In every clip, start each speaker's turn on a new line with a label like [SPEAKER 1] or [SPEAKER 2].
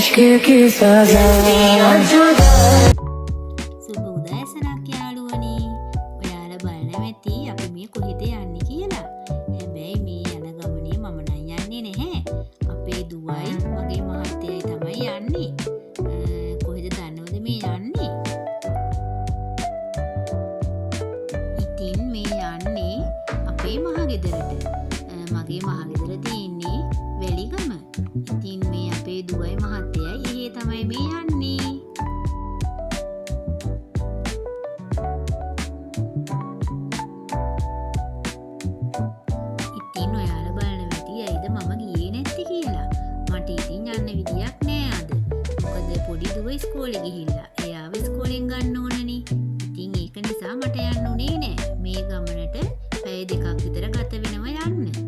[SPEAKER 1] इश्क की सजा
[SPEAKER 2] සුබ උදෑසනක් යාළුවනි. ඔයාලා බලනවා ඇති අපි මේ කොහෙද යන්නේ කියලා. හැබැයි මේ යන ගමනේ මම නම් යන්නේ නැහැ. අපේ දුවයි මගේ මහත්තයයි තමයි යන්නේ. කොහෙද දන්නවද මේ යන්නේ? ඉතින් මේ යන්නේ අපේ මහගෙදරට. මගේ මහගෙදර තියෙන්නේ වැලිගම. ඉතින් මේ අපේ දුවයි මහත්තයයි එහෙ තමයි මේ යන්නේ. ඉතින් ඔයාලා බලනවා ඇති ඇයිද මම ගියේ නැත්තේ කියලා. මට ඉතින් යන්න විදියක් නෑ අද. මොකද පොඩි දුව ඉස්කෝලේ ගිහිල්ලා. එයාව ඉස්කෝලෙන් ගන්න ඕනනේ. ඉතින් ඒක නිසා මට යන්න උනේ නෑ. මේ ගමනට පැය දෙකක් විතර ගත වෙනවා යන්න.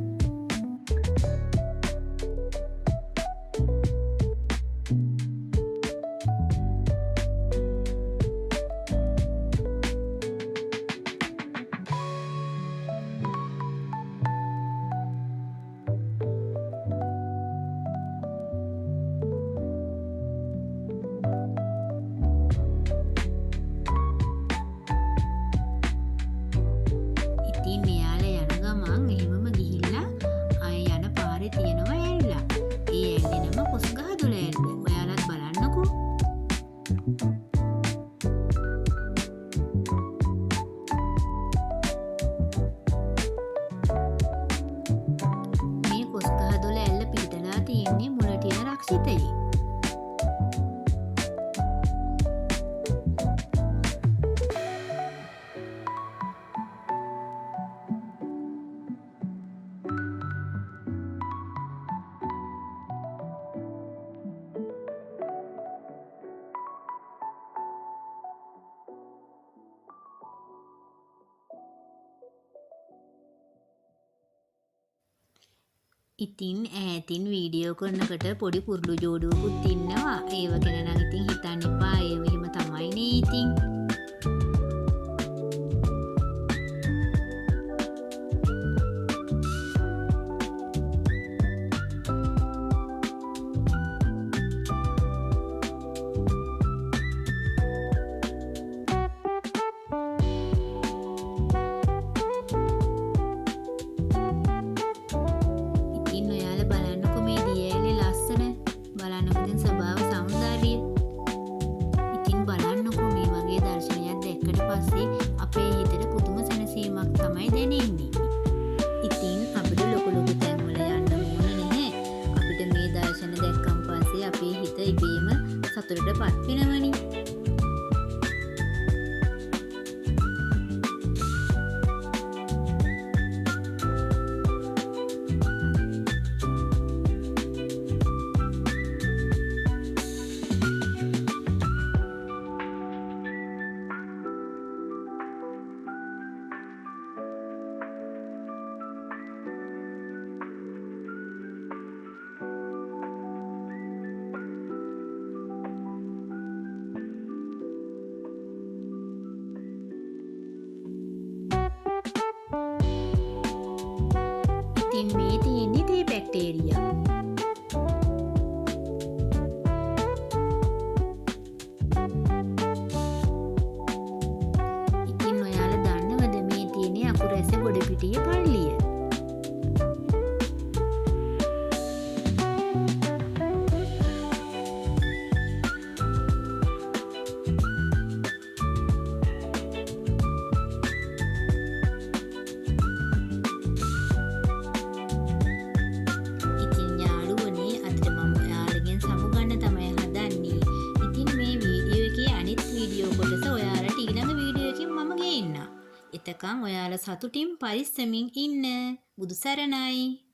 [SPEAKER 2] ඉතින් මෙයාලා යන ගමන් එහෙමම ගිහිල්ලා ආය යන පාරේ තියෙනවා ඇල්ලා. ඒ ඇල්ලේ නම කොස්ගහදොළ ඇල්ල. ඔයාලත් බලන්නකෝ. මේ කොස්ගහදොළ ඇල්ල පිහිටලා තියෙන්නේ මුලටින රක්ෂිතයේ. ඉතින් ඈතින් වීඩියෝ කරනකොට පොඩි කුරුළු ජෝඩුවකුත් ඉන්නවා. ඒව ගැන නම් ඉතින් හිතන්න එපා. ඒව එහෙම තමයිනේ ඉතින්. අපේ හිතට පුදුම සැනසීමක් තමයි දැනෙන්නේ. ඉතින් අපිට ලොකු ලොකු තැන්වල යන්න ඕන නැහැ. අපිට මේ දර්ශන දැක්කන් පස්සේ අපේ හිත ඉබේම සතුටටපත් වෙනවනේ. ඉතින් මේ තියෙන්නේ තේ බැක්ටීරියා. ඉතින් ඔයාලා දන්නවද මේ තියෙන්නේ අකුරැස ගොඩපිටිය පල්ලිය. එතකන් ඔයාලා සතුටින් පරිස්සමින් ඉන්න. බුදු සරණයි.